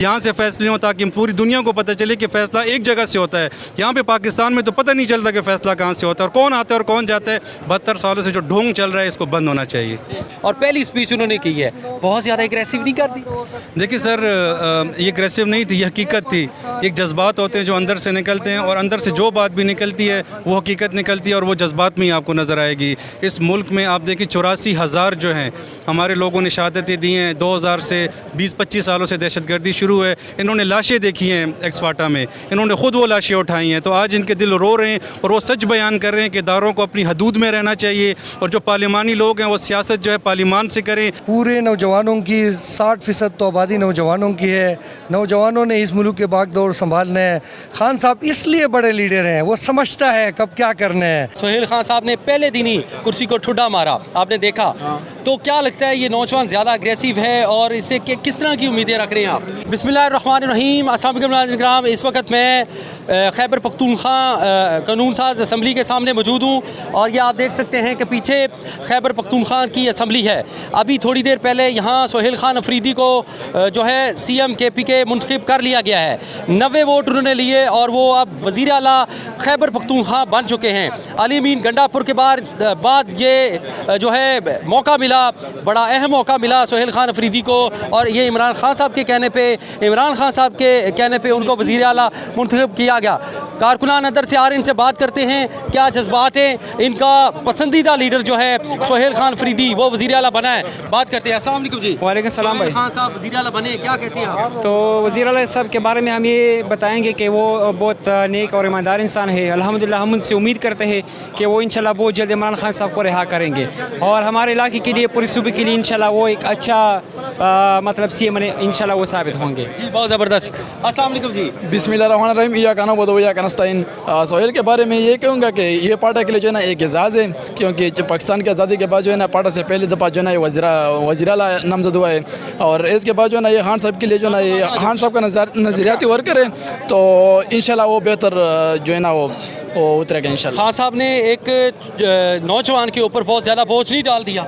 यहाँ से फैसले हों ताकि पूरी दुनिया को पता चले कि फ़ैसला एक जगह से होता है। यहाँ पे पाकिस्तान में तो पता नहीं चलता कि फ़ैसला कहाँ से होता है और कौन आता है और कौन जाता है। 72 सालों से जो ढोंग चल रहा है इसको बंद होना चाहिए। और पहली स्पीच उन्होंने की है, बहुत ज़्यादा एग्रेसिव नहीं कर दी? देखिए सर, ये एग्रेसिव नहीं थी, ये हकीकत थी। एक जज्बात होते हैं जो अंदर से निकलते हैं और अंदर से जो बात भी निकलती है वो हकीकत निकलती है और वो जज्बात में ही आपको नज़र आएगी। इस मुल्क में आप देखिए 84,000 जो हैं हमारे लोगों ने शहादतें दी हैं। 2000 से 20-25 सालों से दहशतगर्दी शुरू है। इन्होंने लाशें देखी हैं एक्सफाटा में, इन्होंने ख़ुद वो लाशें उठाई हैं। तो आज इनके दिल रो रहे हैं और वो सच बयान कर रहे हैं कि इदारों को अपनी हदूद में रहना चाहिए और जो पार्लिमानी लोग हैं वो सियासत जो है पार्लिमान से करें। पूरे नौजवानों की 60% तो आबादी नौजवानों की है। नौजवानों ने इस मुल्क के बागडोर संभालना है। खान साहब इसलिए बड़े लीडर हैं, वो समझता है कब क्या करना है। सोहेल खान साहब ने पहले दिन ही कुर्सी को ठुड्डा मारा, आपने देखा। तो क्या लगता है ये नौजवान ज़्यादा अग्रेसिव है और इससे किस तरह की उम्मीदें रख रहे हैं आप? बिस्मिल्लाहिर्रहमानिर्रहीम, अस्सलाम वालेकुम नाज़रीन। इस वक्त मैं खैबर पख्तूनख्वा कानून साज असम्बली के सामने मौजूद हूँ और ये आप देख सकते हैं कि पीछे खैबर पख्तूनख्वा की असम्बली है। अभी थोड़ी देर पहले यहाँ सोहेल खान अफरीदी को जो है CM KPK मुंतखब कर लिया गया है। 90 वोट उन्होंने लिए और वो अब वज़ीर आला खैबर पख्तूनख्वा बन चुके हैं। अली अमीन गंडापुर के बाद ये जो है मौका मिला, बड़ा अहम मौका मिला सोहेल खान अफरीदी को और ये इमरान खान साहब के कहने पे उनको वज़ीर आला मुंतखब किया गया। कारकुनान अंदर से आ रहे हैं, इनसे बात करते हैं क्या जज्बात हैं। इनका पसंदीदा लीडर जो है सोहेल खान अफरीदी, वो वज़ीर आला बना है। बात करते हैं। अस्सलाम वालेकुम जी। वालेकुम सलाम भाई। खान साहब वज़ीर आला बने, क्या कहते हैं आप? तो वज़ीर आला साहब के बारे में हम ये बताएंगे कि वो बहुत नेक और ईमानदार इंसान है। अल्हम्दुलिल्लाह हम उनसे उम्मीद करते हैं कि वो इंशाल्लाह बहुत जल्द इमरान खान साहब को रिहा करेंगे और हमारे इलाके के लिए, पूरे सूबे के लिए इंशाल्लाह वो एक अच्छा मतलब CM इंशाल्लाह वो साबित होंगे। जी बहुत ज़बरदस्त। अस्सलाम वालेकुम जी। बिस्मिल्लाहिर्रहमानिर्रहीम। इय्याका नअबुदु व इय्याका नस्तईन। सोहेल के बारे में ये कहूँगा कि ये पार्टी के लिए जो है ना एक एजाज़ है, क्योंकि पाकिस्तान की आज़ादी के बाद जो है ना पार्टी से पहली दफ़ा जो है ना वज़ीर आला नामज़द हुआ है और इसके बाद जो है ना ये खान साहब के लिए जो है ना ये खान साहब का नज़रियाती वर्कर है, तो इंशाल्लाह वो बेहतर जो है ना वो उतरेगा इंशाल्लाह। खान साहब ने एक नौजवान के ऊपर बहुत ज़्यादा बोझ नहीं डाल दिया?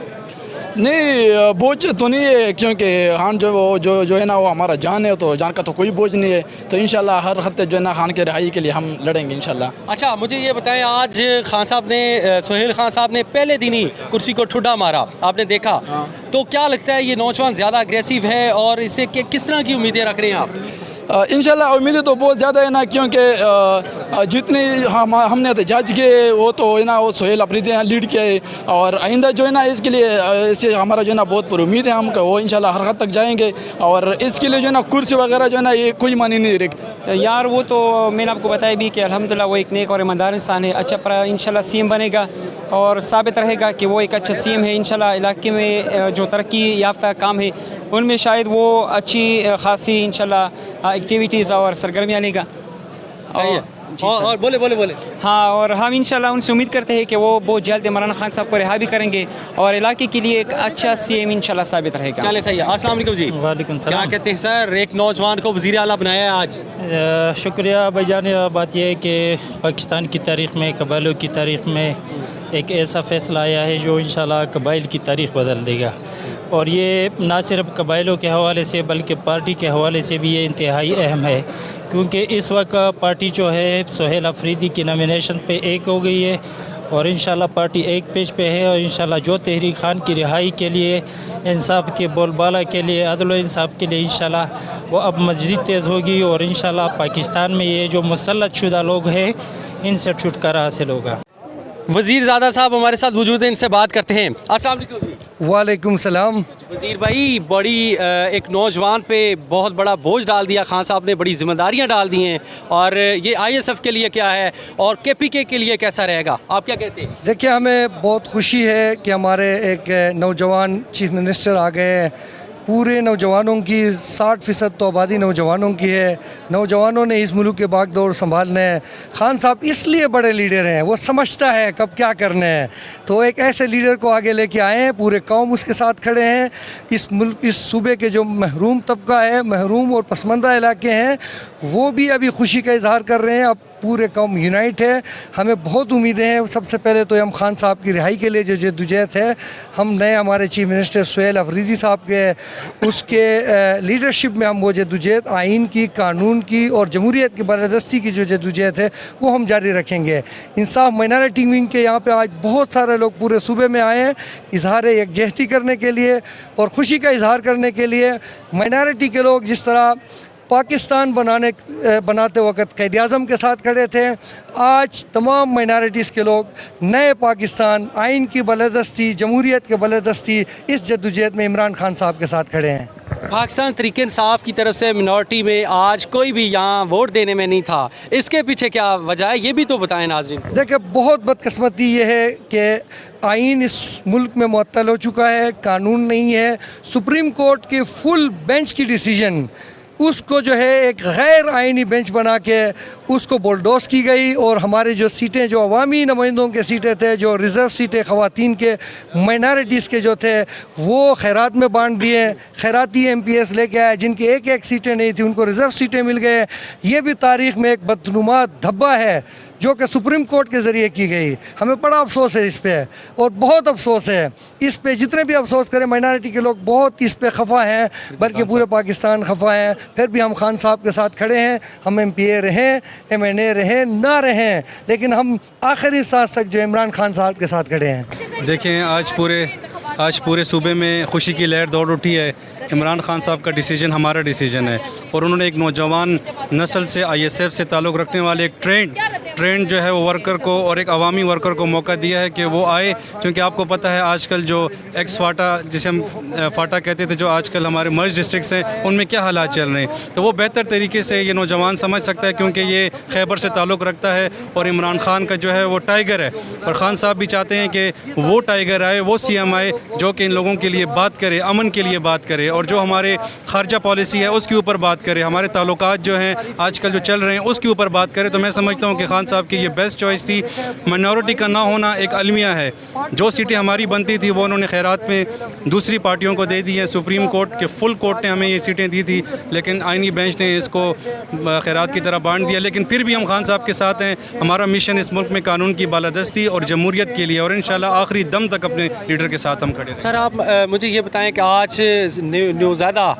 नहीं, बोझ तो नहीं है, क्योंकि खान जो है ना वो हमारा जान है, तो जान का तो कोई बोझ नहीं है। तो इंशाल्लाह हर हफ्ते जो है ना खान के रिहाई के लिए हम लड़ेंगे इंशाल्लाह। अच्छा, मुझे ये बताएं, आज खान साहब ने सोहेल खान साहब ने पहले दिन ही कुर्सी को ठुड्डा मारा, आपने देखा। तो क्या लगता है ये नौजवान ज़्यादा अग्रेसिव है और इससे किस तरह की उम्मीदें रख रहे हैं आप? इंशाल्लाह उम्मीदें तो बहुत ज़्यादा है ना, क्योंकि जितनी हमने एहतजाज किए वो तो है ना वो सोहेल अफरीदी ने लीड किया है और आइंदा जो है ना इसके लिए इससे हमारा जो है ना बहुत पर उम्मीद है हम वो इंशाल्लाह हर हद तक जाएंगे और इसके लिए जो है ना कुर्सी वगैरह जो है ना ये कोई मानी नहीं रखती यार। वो तो मैंने आपको बताया भी कि अल्हम्दुलिल्लाह वो एक नेक और ईमानदार इंसान है। अच्छा इंशाल्लाह CM बनेगा और साबित रहेगा कि वो एक अच्छा CM है। इंशाल्लाह इलाके में जो तरक्की याफ्ता काम है उनमें शायद वो अच्छी खासी इंशाल्लाह एक्टिविटीज़ और सरगर्मियाँ लेगा। और बोले। हाँ, और हम इंशाल्लाह उनसे उम्मीद करते हैं कि वो बहुत जल्द इमरान खान साहब को रिहा भी करेंगे और इलाके के लिए एक अच्छा CM इंशाल्लाह साबित रहेगा। चले सही है। अस्सलाम वालेकुम जी। वालेकुम सलाम। क्या कहते हैं सर, एक नौजवान को वज़ीर आला बनाया है आज? शुक्रिया भाईजान। बात यह है कि पाकिस्तान की तारीख़ में, कबाइलों की तारीख़ में एक ऐसा फ़ैसला आया है जो इंशाल्लाह कबाइल की तारीख़ बदल देगा और ये ना सिर्फ कबाइलों के हवाले से बल्कि पार्टी के हवाले से भी ये इंतहाई अहम है, क्योंकि इस वक्त पार्टी जो है सोहेल अफरीदी की नॉमिनेशन पे एक हो गई है और इंशाल्लाह पार्टी एक पेज पे है और इंशाल्लाह जो तहरीक खान की रिहाई के लिए, इंसाफ के बोलबाला के लिए, अदल व इंसाफ के लिए इंशाल्लाह वो अब मज़ीद तेज़ होगी और इंशाल्लाह पाकिस्तान में ये जो मुसल्लत शुदा लोग हैं इनसे छुटकारा हासिल होगा। वज़ीर ज़ादा साहब हमारे साथ मौजूद हैं, इनसे बात करते हैं। अस्सलाम वालेकुम जी। वालेकुम सलाम। वज़ीर भाई, बड़ी एक नौजवान पे बहुत बड़ा बोझ डाल दिया खान साहब ने, बड़ी जिम्मेदारियां डाल दी हैं और ये ISF के लिए क्या है और KPK के लिए कैसा रहेगा, आप क्या कहते हैं? देखिए, हमें बहुत खुशी है कि हमारे एक नौजवान चीफ मिनिस्टर आ गए हैं। पूरे नौजवानों की 60% तो आबादी नौजवानों की है। नौजवानों ने इस मुल्क के बागडोर संभालना है। खान साहब इसलिए बड़े लीडर हैं, वो समझता है कब क्या करना है। तो एक ऐसे लीडर को आगे लेके आए हैं, पूरे कौम उसके साथ खड़े हैं। इस सूबे के जो महरूम तबका है, महरूम और पसमानदा इलाके हैं, वो भी अभी खुशी का इजहार कर रहे हैं। अब پورے قوم یونائٹ ہے. ہمیں بہت امیدیں ہیں. سب سے پہلے تو ہم خان صاحب کی رہائی کے لیے جو جدوجہد ہے, ہم نئے ہمارے چیف منسٹر سہیل افریدی صاحب کے اس کے لیڈرشپ میں ہم وہ جدوجہد آئین کی, قانون کی اور جمہوریت کی بالادستی کی جو جدوجہد ہے وہ ہم جاری رکھیں گے. انصاف مائنارٹی ونگ کے یہاں پہ آج بہت سارے لوگ پورے صوبے میں آئے ہیں اظہار یکجہتی کرنے کے لیے اور خوشی کا اظہار کرنے کے لیے. مائنارٹی کے لوگ جس طرح پاکستان بناتے وقت قائد اعظم کے ساتھ کھڑے تھے, آج تمام مائنارٹیز کے لوگ نئے پاکستان, آئین کی بالادستی, جمہوریت کے بالادستی اس جدوجہد میں عمران خان صاحب کے ساتھ کھڑے ہیں. پاکستان تحریک انصاف کی طرف سے منورٹی میں آج کوئی بھی یہاں ووٹ دینے میں نہیں تھا, اس کے پیچھے کیا وجہ ہے یہ بھی تو بتائیں ناظرین. دیکھیں, بہت بدقسمتی یہ ہے کہ آئین اس ملک میں معطل ہو چکا ہے, قانون نہیں ہے. سپریم کورٹ کی فل بینچ کی ڈیسیجن اس کو جو ہے ایک غیر آئینی بینچ بنا کے اس کو بولڈوز کی گئی, اور ہمارے جو سیٹیں جو عوامی نمائندوں کے سیٹیں تھے, جو ریزرو سیٹیں خواتین کے مائنارٹیز کے جو تھے وہ خیرات میں بانٹ دیے. خیراتی ایم پی ایس لے کے آئے جن کی ایک سیٹیں نہیں تھیں, ان کو ریزرو سیٹیں مل گئے. یہ بھی تاریخ میں ایک بدنما دھبا ہے جو کہ سپریم کورٹ کے ذریعے کی گئی. ہمیں بڑا افسوس ہے اس پہ, اور بہت افسوس ہے اس پہ. جتنے بھی افسوس کریں, مائنارٹی کے لوگ بہت اس پہ خفا ہیں, بلکہ پورے پاکستان خفا ہیں. پھر بھی ہم خان صاحب کے ساتھ کھڑے ہیں. ہم ایم پی اے رہیں, ایم این اے رہیں, نہ رہیں, لیکن ہم آخری سانس تک جو عمران خان صاحب کے ساتھ کھڑے ہیں. دیکھیں, آج پورے صوبے میں خوشی کی لہر دوڑ اٹھی ہے. عمران خان صاحب کا ڈیسیجن ہمارا ڈیسیجن ہے, اور انہوں نے ایک نوجوان نسل سے, آئی ایس ایف سے تعلق رکھنے والے ایک ٹرینڈ جو ہے وہ ورکر کو اور ایک عوامی ورکر کو موقع دیا ہے کہ وہ آئے. کیونکہ آپ کو پتہ ہے آج کل جو ایکس فاٹا, جسے ہم فاٹا کہتے تھے, جو آج کل ہمارے مرج ڈسٹرکٹس ہیں, ان میں کیا حالات چل رہے ہیں. تو وہ بہتر طریقے سے یہ نوجوان سمجھ سکتا ہے, کیونکہ یہ خیبر سے تعلق رکھتا ہے اور عمران خان کا جو ہے وہ ٹائیگر ہے. اور خان صاحب بھی چاہتے ہیں کہ وہ ٹائیگر آئے, وہ سی ایم آئے جو کہ ان لوگوں کے لیے بات کرے, امن کے لیے بات کرے, اور جو ہمارے خارجہ پالیسی ہے اس کے اوپر بات کرے, ہمارے تعلقات جو ہیں آج کل جو چل رہے ہیں اس کے اوپر بات کرے. تو میں سمجھتا ہوں کہ خان صاحب کی یہ بیسٹ چوائس تھی. مائنورٹی کا نہ ہونا ایک المیہ ہے. جو سیٹیں ہماری بنتی تھی وہ انہوں نے خیرات میں دوسری پارٹیوں کو دے دی ہیں. سپریم کورٹ کے فل کورٹ نے ہمیں یہ سیٹیں دی تھی, لیکن آئینی بینچ نے اس کو خیرات کی طرح بانٹ دیا. لیکن پھر بھی ہم خان صاحب کے ساتھ ہیں. ہمارا مشن اس ملک میں قانون کی بالادستی اور جمہوریت کے لیے, اور انشاءاللہ آخری دم تک اپنے لیڈر کے ساتھ ہم کھڑے ہیں. سر, آپ مجھے یہ بتائیں کہ آج نیوزادہ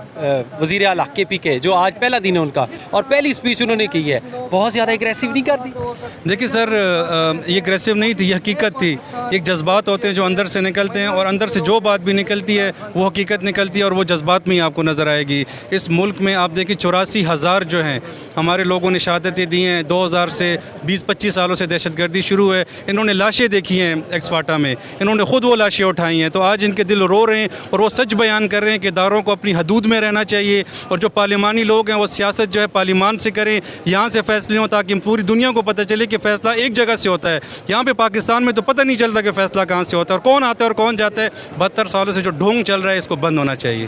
وزیر اعلیٰ کے پی کے, جو آج پہلا دن ہے ان کا, اور پہلی اسپیچ انہوں نے کی ہے, بہت زیادہ اگریسو نہیں کر دی؟ دیکھیے سر, یہ اگریسو نہیں تھی, یہ حقیقت تھی. ایک جذبات ہوتے ہیں جو اندر سے نکلتے ہیں, اور اندر سے جو بات بھی نکلتی ہے وہ حقیقت نکلتی ہے, اور وہ جذبات میں ہی آپ کو نظر آئے گی. اس ملک میں آپ دیکھیں 84,000 جو ہیں ہمارے لوگوں نے شہادتیں دی ہیں. 2000 سے 20-25 سالوں سے دہشت گردی شروع ہے. انہوں نے لاشیں دیکھی ہیں ایکس فاٹا میں, انہوں نے خود وہ لاشیں اٹھائی ہیں. تو آج ان کے دل رو رہے ہیں, اور وہ سچ بیان کر رہے ہیں کہ اداروں کو اپنی حدود میں رہنا چاہیے, اور جو پارلیمانی لوگ ہیں وہ سیاست جو ہے پارلیمان سے کریں, یہاں سے فیصلے ہوں, تاکہ پوری دنیا کو پتہ چلے کہ فیصلہ ایک جگہ سے ہوتا ہے. یہاں پہ پاکستان میں تو پتہ نہیں چلتا کہ فیصلہ کہاں سے ہوتا ہے اور کون آتا ہے اور کون جاتا ہے. 72 سالوں سے جو ڈھونگ چل رہا ہے اس کو بند ہونا چاہیے.